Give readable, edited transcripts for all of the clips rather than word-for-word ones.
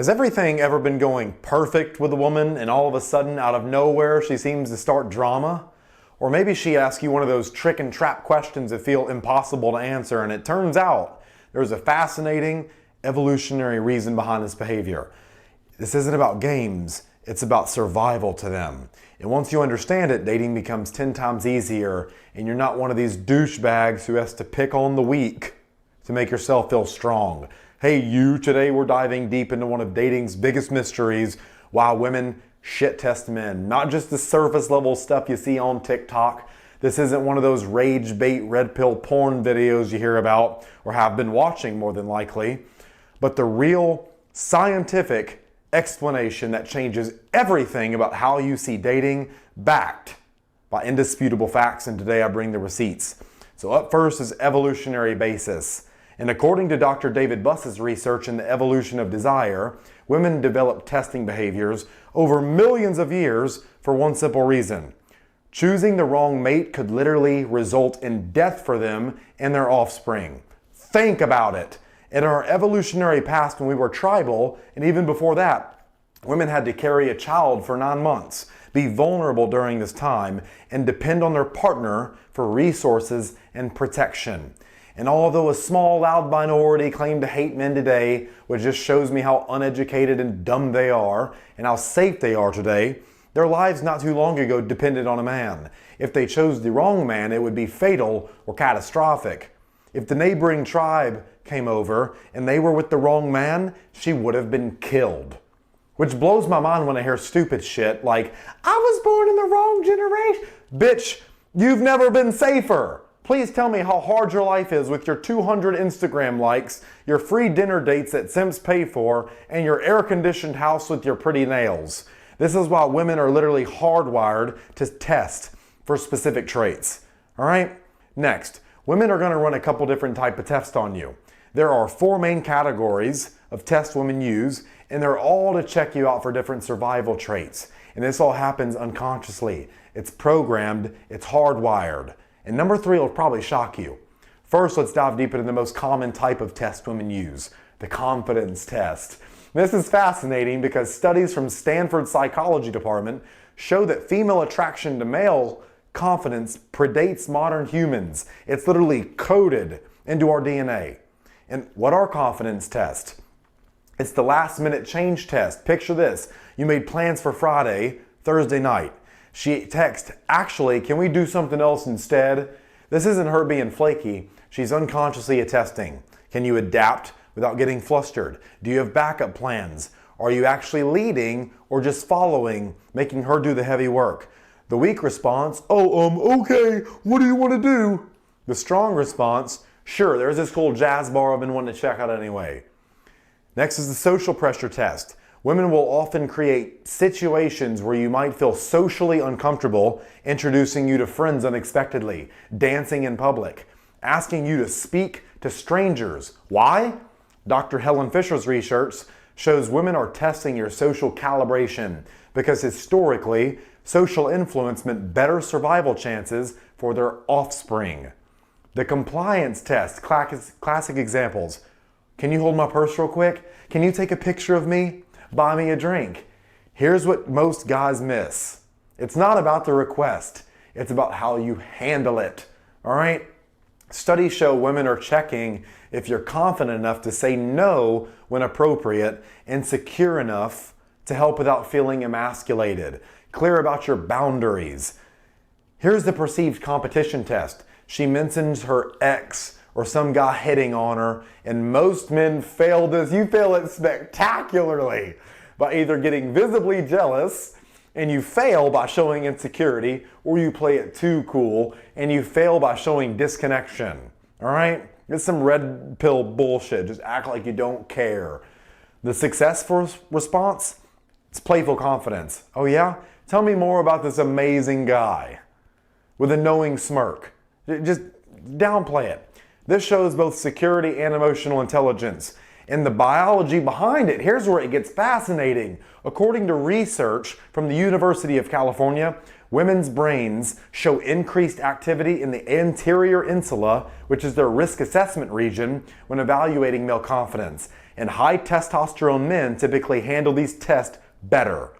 Has everything ever been going perfect with a woman and all of a sudden, out of nowhere, she seems to start drama? Or maybe she asks you one of those trick and trap questions that feel impossible to answer, and it turns out there's a fascinating evolutionary reason behind this behavior. This isn't about games, it's about survival to them. And once you understand it, dating becomes 10 times easier, and you're not one of these douchebags who has to pick on the weak to make yourself feel strong. Hey you, today we're diving deep into one of dating's biggest mysteries, why women shit test men. Not just the surface level stuff you see on TikTok. This isn't one of those rage bait red pill porn videos you hear about or have been watching more than likely, but the real scientific explanation that changes everything about how you see dating, backed by indisputable facts, and today I bring the receipts. So up first is evolutionary basis. And according to Dr. David Buss's research in the evolution of desire, women develop testing behaviors over millions of years for one simple reason. Choosing the wrong mate could literally result in death for them and their offspring. Think about it. In our evolutionary past, when we were tribal, and even before that, women had to carry a child for 9 months, be vulnerable during this time, and depend on their partner for resources and protection. And although a small, loud minority claim to hate men today, which just shows me how uneducated and dumb they are, and how safe they are today, their lives not too long ago depended on a man. If they chose the wrong man, it would be fatal or catastrophic. If the neighboring tribe came over and they were with the wrong man, she would have been killed. Which blows my mind when I hear stupid shit like, I was born in the wrong generation. Bitch, you've never been safer. Please tell me how hard your life is with your 200 Instagram likes, your free dinner dates that simps pay for, and your air-conditioned house with your pretty nails. This is why women are literally hardwired to test for specific traits. All right? Next, women are going to run a couple different types of tests on you. There are 4 main categories of tests women use, and they're all to check you out for different survival traits. And this all happens unconsciously. It's programmed, it's hardwired. And number 3 will probably shock you. First, let's dive deep into the most common type of test women use, the confidence test. This is fascinating because studies from Stanford Psychology Department show that female attraction to male confidence predates modern humans. It's literally coded into our DNA. And what are confidence tests? It's the last minute change test. Picture this. You made plans for Friday, Thursday night. She texts, actually, can we do something else instead? This isn't her being flaky. She's unconsciously attesting. Can you adapt without getting flustered? Do you have backup plans? Are you actually leading or just following, making her do the heavy work? The weak response, okay, what do you want to do? The strong response, sure, there's this cool jazz bar I've been wanting to check out anyway. Next is the social pressure test. Women will often create situations where you might feel socially uncomfortable, introducing you to friends unexpectedly, dancing in public, asking you to speak to strangers. Why? Dr. Helen Fisher's research shows women are testing your social calibration because historically, social influence meant better survival chances for their offspring. The compliance test, classic examples. Can you hold my purse real quick? Can you take a picture of me? Buy me a drink. Here's what most guys miss. It's not about the request. It's about how you handle it. All right? Studies show women are checking if you're confident enough to say no when appropriate and secure enough to help without feeling emasculated. Clear about your boundaries. Here's the perceived competition test. She mentions her ex or some guy hitting on her, and most men fail this. You fail it spectacularly by either getting visibly jealous, and you fail by showing insecurity, or you play it too cool, and you fail by showing disconnection. All right? It's some red pill bullshit. Just act like you don't care. The successful response? It's playful confidence. Oh yeah? Tell me more about this amazing guy. With a knowing smirk. Just downplay it. This shows both security and emotional intelligence. And the biology behind it, here's where it gets fascinating. According to research from the University of California, women's brains show increased activity in the anterior insula, which is their risk assessment region, when evaluating male confidence. and high testosterone men typically handle these tests better.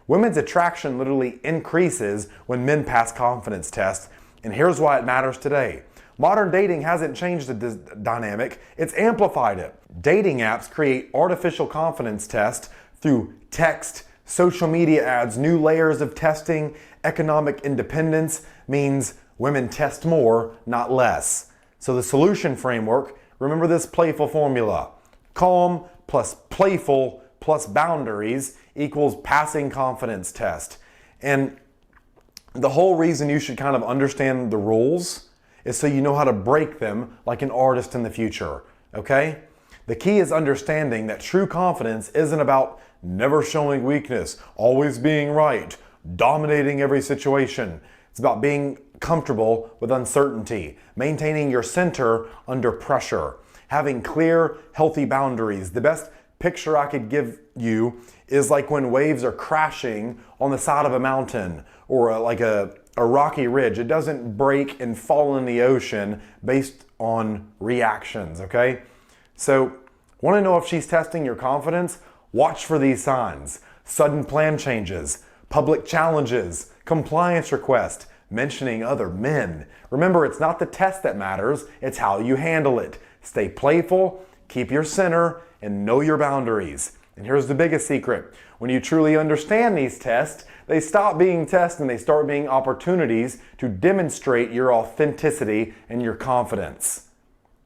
Women's attraction literally increases when men pass confidence tests, and here's why it matters today. Modern dating hasn't changed the dynamic, it's amplified it. Dating apps create artificial confidence tests through text, social media ads, new layers of testing. Economic independence means women test more, not less. So the solution framework, remember this playful formula. Calm plus playful plus boundaries equals passing confidence test. And the whole reason you should kind of understand the rules is so you know how to break them like an artist in the future, okay? The key is understanding that true confidence isn't about never showing weakness, always being right, dominating every situation. It's about being comfortable with uncertainty, maintaining your center under pressure, having clear, healthy boundaries. The best picture I could give you is like when waves are crashing on the side of a mountain or like a rocky ridge. It doesn't break and fall in the ocean based on reactions, okay? So, want to know if she's testing your confidence? Watch for these signs. Sudden plan changes, public challenges, compliance requests, mentioning other men. Remember, it's not the test that matters, it's how you handle it. Stay playful, keep your center, and know your boundaries. And here's the biggest secret. When you truly understand these tests, they stop being tests and they start being opportunities to demonstrate your authenticity and your confidence.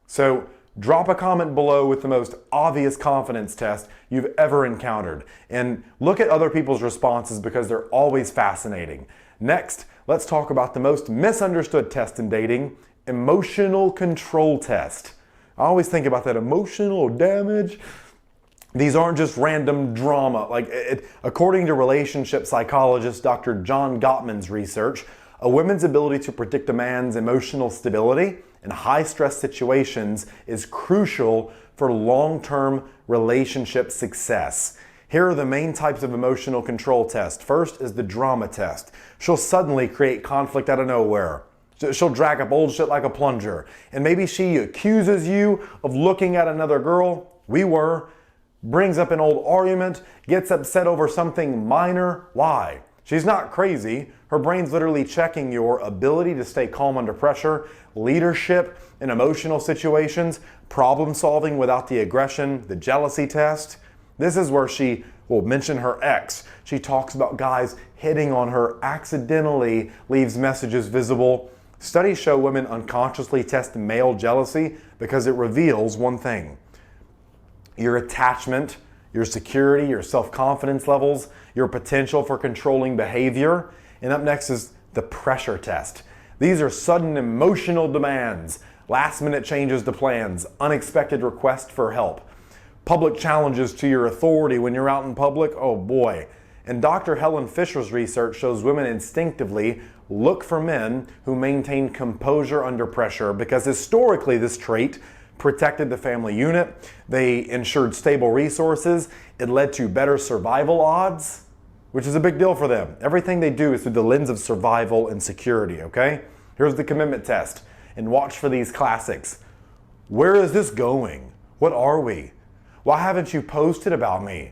So, drop a comment below with the most obvious confidence test you've ever encountered. And look at other people's responses because they're always fascinating. Next, let's talk about the most misunderstood test in dating, emotional control test. I always think about that emotional damage. These aren't just random drama. According to relationship psychologist Dr. John Gottman's research, a woman's ability to predict a man's emotional stability in high-stress situations is crucial for long-term relationship success. Here are the main types of emotional control tests. First is the drama test. She'll suddenly create conflict out of nowhere. She'll drag up old shit like a plunger. And maybe she accuses you of looking at another girl. Brings up an old argument, gets upset over something minor. Why? She's not crazy. Her brain's literally checking your ability to stay calm under pressure, leadership in emotional situations, problem solving without the aggression, the jealousy test. This is where she will mention her ex. She talks about guys hitting on her, accidentally leaves messages visible. Studies show women unconsciously test male jealousy because it reveals one thing: your attachment, your security, your self-confidence levels, your potential for controlling behavior. And up next is the pressure test. These are sudden emotional demands, last-minute changes to plans, unexpected requests for help, public challenges to your authority when you're out in public. Oh boy. And Dr. Helen Fisher's research shows women instinctively look for men who maintain composure under pressure because historically this trait protected the family unit. They ensured stable resources. It led to better survival odds, which is a big deal for them. Everything they do is through the lens of survival and security, okay? Here's the commitment test, and watch for these classics. Where is this going? What are we? Why haven't you posted about me?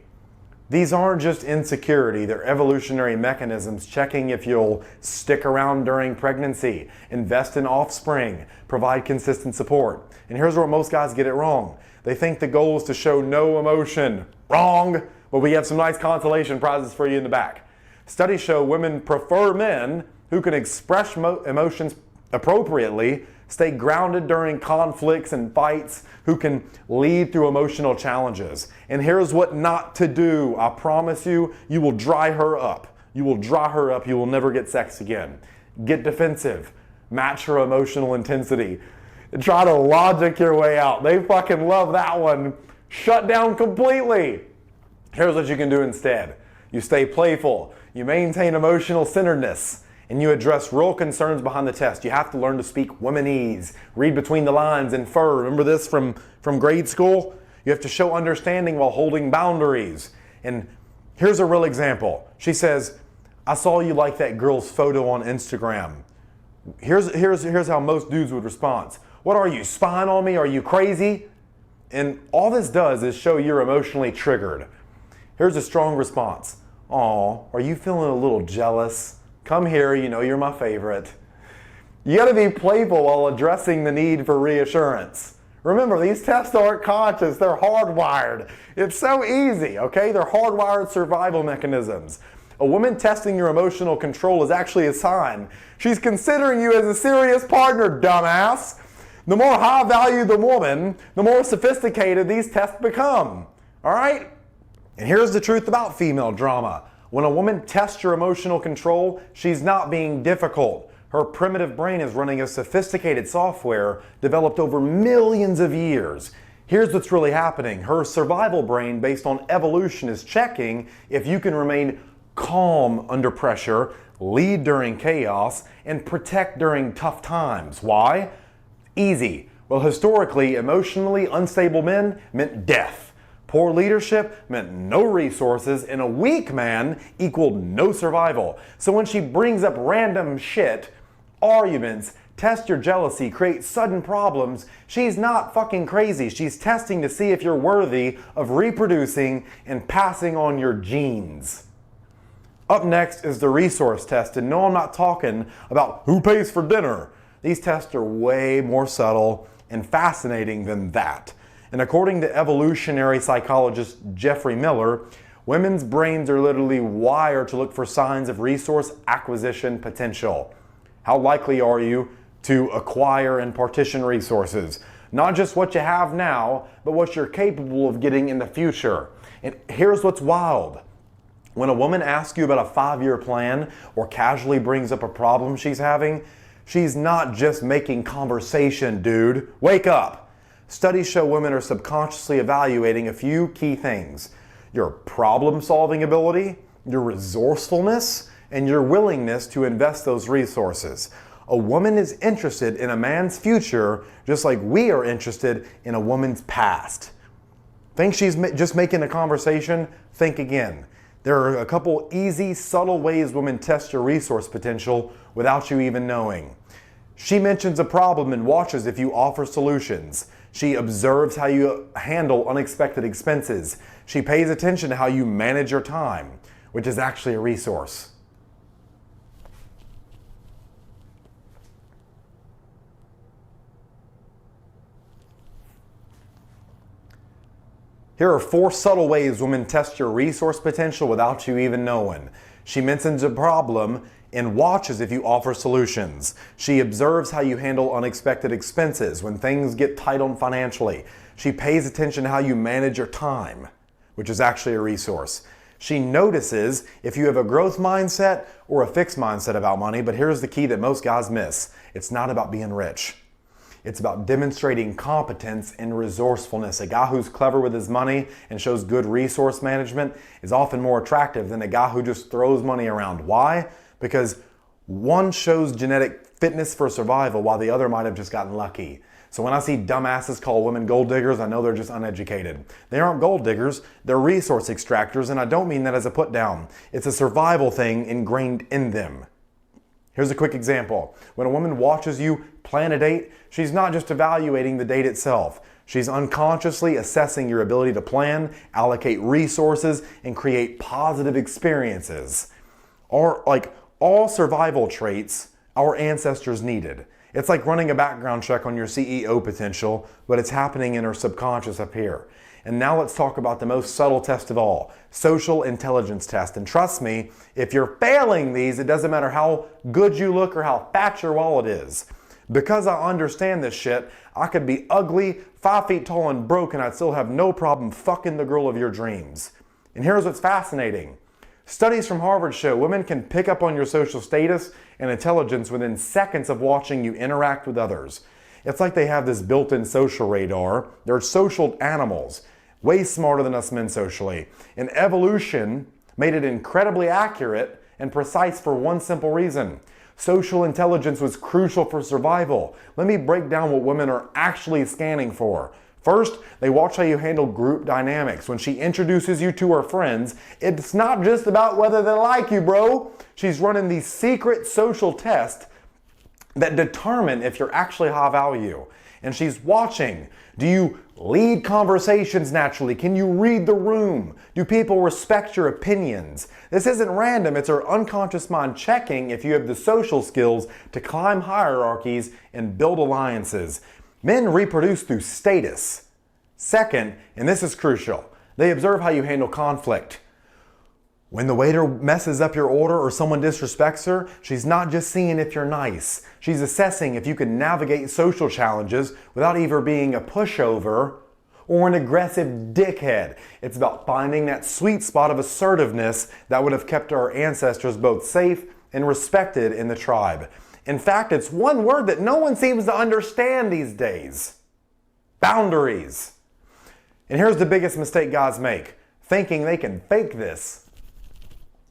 These aren't just insecurity, they're evolutionary mechanisms checking if you'll stick around during pregnancy, invest in offspring, provide consistent support. And here's where most guys get it wrong. They think the goal is to show no emotion. Wrong! But we have some nice consolation prizes for you in the back. Studies show women prefer men who can express emotions appropriately, stay grounded during conflicts and fights, who can lead through emotional challenges. And here's what not to do. I promise you, you will dry her up. You will dry her up. You will never get sex again. Get defensive. Match her emotional intensity. And try to logic your way out. They fucking love that one. Shut down completely. Here's what you can do instead. You stay playful. You maintain emotional centeredness. And you address real concerns behind the test. You have to learn to speak womanese, read between the lines, infer. Remember this from grade school? You have to show understanding while holding boundaries. And here's a real example. She says, I saw you like that girl's photo on Instagram. Here's how most dudes would respond. What are you, spying on me? Are you crazy? And all this does is show you're emotionally triggered. Here's a strong response. Aw, are you feeling a little jealous? Come here, you know you're my favorite. You gotta be playful while addressing the need for reassurance. Remember, these tests aren't conscious, they're hardwired. It's so easy, okay? They're hardwired survival mechanisms. A woman testing your emotional control is actually a sign she's considering you as a serious partner, dumbass. The more high value the woman, the more sophisticated these tests become. All right? And here's the truth about female drama. When a woman tests your emotional control, she's not being difficult. Her primitive brain is running a sophisticated software developed over millions of years. Here's what's really happening. Her survival brain, based on evolution, is checking if you can remain calm under pressure, lead during chaos, and protect during tough times. Why? Easy. Well, historically, emotionally unstable men meant death. Poor leadership meant no resources, and a weak man equaled no survival. So when she brings up random shit, arguments, test your jealousy, create sudden problems, she's not fucking crazy. She's testing to see if you're worthy of reproducing and passing on your genes. Up next is the resource test, and no, I'm not talking about who pays for dinner. These tests are way more subtle and fascinating than that. And according to evolutionary psychologist Jeffrey Miller, women's brains are literally wired to look for signs of resource acquisition potential. How likely are you to acquire and partition resources? Not just what you have now, but what you're capable of getting in the future. And here's what's wild. When a woman asks you about a 5-year plan or casually brings up a problem she's having, she's not just making conversation, dude. Wake up. Studies show women are subconsciously evaluating a few key things: your problem-solving ability, your resourcefulness, and your willingness to invest those resources. A woman is interested in a man's future just like we are interested in a woman's past. Think she's just making a conversation? Think again. There are a couple easy, subtle ways women test your resource potential without you even knowing. She mentions a problem and watches if you offer solutions. She observes how you handle unexpected expenses. She pays attention to how you manage your time, which is actually a resource. Here are 4 subtle ways women test your resource potential without you even knowing. She mentions a problem and watches if you offer solutions. She observes how you handle unexpected expenses when things get tight on financially. She pays attention to how you manage your time, which is actually a resource. She notices if you have a growth mindset or a fixed mindset about money, but here's the key that most guys miss. It's not about being rich. It's about demonstrating competence and resourcefulness. A guy who's clever with his money and shows good resource management is often more attractive than a guy who just throws money around. Why? Because one shows genetic fitness for survival while the other might have just gotten lucky. So when I see dumbasses call women gold diggers, I know they're just uneducated. They aren't gold diggers, they're resource extractors, and I don't mean that as a put down. It's a survival thing ingrained in them. Here's a quick example. When a woman watches you plan a date, she's not just evaluating the date itself. She's unconsciously assessing your ability to plan, allocate resources, and create positive experiences. Or like all survival traits our ancestors needed. It's like running a background check on your CEO potential, but it's happening in her subconscious up here. And now let's talk about the most subtle test of all, social intelligence test. And trust me, if you're failing these, it doesn't matter how good you look or how fat your wallet is. Because I understand this shit, I could be ugly, 5 feet tall and broke, and I'd still have no problem fucking the girl of your dreams. And here's what's fascinating. Studies from Harvard show women can pick up on your social status and intelligence within seconds of watching you interact with others. It's like they have this built-in social radar. They're social animals, way smarter than us men socially. And evolution made it incredibly accurate and precise for one simple reason. Social intelligence was crucial for survival. Let me break down what women are actually scanning for. First, they watch how you handle group dynamics. When she introduces you to her friends, it's not just about whether they like you, bro. She's running these secret social tests that determine if you're actually high value. and she's watching. Do you lead conversations naturally? Can you read the room? Do people respect your opinions? This isn't random, it's her unconscious mind checking if you have the social skills to climb hierarchies and build alliances. Men reproduce through status. Second, and this is crucial, they observe how you handle conflict. When the waiter messes up your order or someone disrespects her, she's not just seeing if you're nice. She's assessing if you can navigate social challenges without either being a pushover or an aggressive dickhead. It's about finding that sweet spot of assertiveness that would have kept our ancestors both safe and respected in the tribe. In fact, it's one word that no one seems to understand these days. Boundaries. And here's the biggest mistake guys make, thinking they can fake this.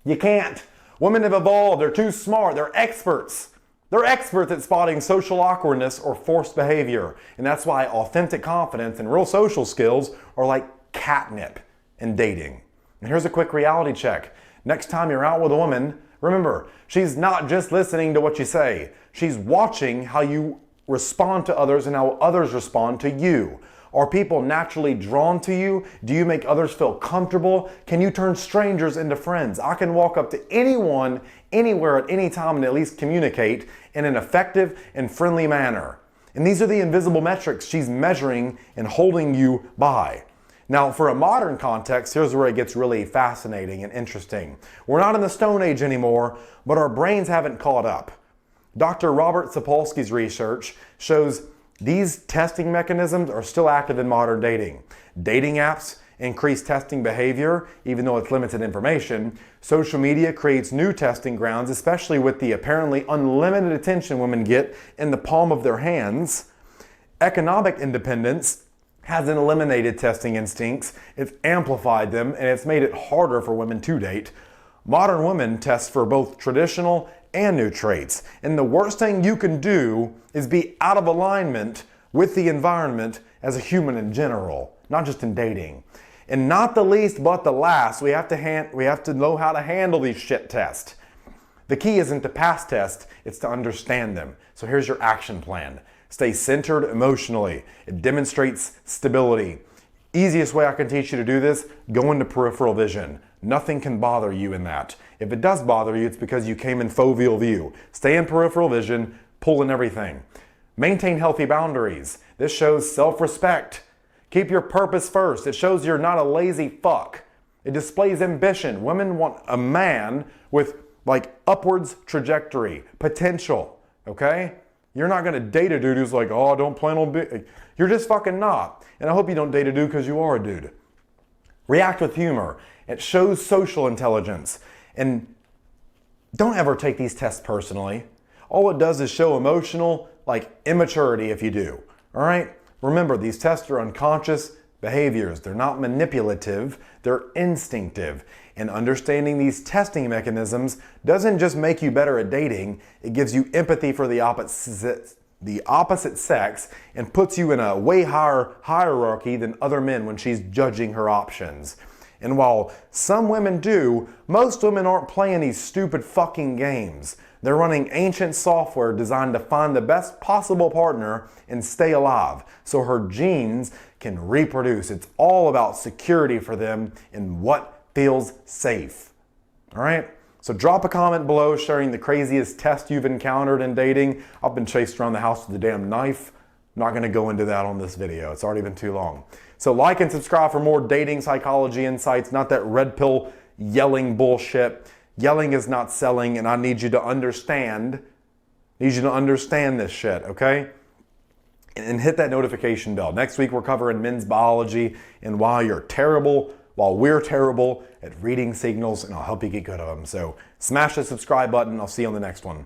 You can't. Women have evolved. They're too smart. They're experts. They're experts at spotting social awkwardness or forced behavior. And that's why authentic confidence and real social skills are like catnip in dating. And here's a quick reality check. Next time you're out with a woman, remember, she's not just listening to what you say. She's watching how you respond to others and how others respond to you. Are people naturally drawn to you? Do you make others feel comfortable? Can you turn strangers into friends? I can walk up to anyone, anywhere, at any time and at least communicate in an effective and friendly manner. And these are the invisible metrics she's measuring and holding you by. Now, for a modern context, here's where it gets really fascinating and interesting. We're not in the Stone Age anymore, but our brains haven't caught up. Dr. Robert Sapolsky's research shows these testing mechanisms are still active in modern dating. Dating apps increase testing behavior, even though it's limited information. Social media creates new testing grounds, especially with the apparently unlimited attention women get in the palm of their hands. Economic independence hasn't eliminated testing instincts, it's amplified them, and it's made it harder for women to date. Modern women test for both traditional and new traits. And the worst thing you can do is be out of alignment with the environment as a human in general, not just in dating. And not the least but the last, we have to know how to handle these shit tests. The key isn't to pass tests, it's to understand them. So here's your action plan. Stay centered emotionally. It demonstrates stability. Easiest way I can teach you to do this, go into peripheral vision. Nothing can bother you in that. If it does bother you, it's because you came in foveal view. Stay in peripheral vision, pull in everything. Maintain healthy boundaries. This shows self-respect. Keep your purpose first. It shows you're not a lazy fuck. It displays ambition. Women want a man with like upwards trajectory, potential, okay? You're not gonna date a dude who's like, oh, I don't plan on being, you're just fucking not. And I hope you don't date a dude because you are a dude. React with humor. It shows social intelligence. And don't ever take these tests personally. All it does is show emotional, immaturity if you do. All right? Remember, these tests are unconscious behaviors. They're not manipulative, they're instinctive. And understanding these testing mechanisms doesn't just make you better at dating, it gives you empathy for the opposite sex and puts you in a way higher hierarchy than other men when she's judging her options. And while some women do, most women aren't playing these stupid fucking games. They're running ancient software designed to find the best possible partner and stay alive so her genes can reproduce. It's all about security for them and what feels safe. All right? So drop a comment below sharing the craziest test you've encountered in dating. I've been chased around the house with a damn knife. I'm not going to go into that on this video. It's already been too long. So like and subscribe for more dating psychology insights, not that red pill yelling bullshit. Yelling is not selling, and I need you to understand. This shit, okay? And hit that notification bell. Next week we're covering men's biology and why we're terrible at reading signals, and I'll help you get good at them. So smash the subscribe button. I'll see you on the next one.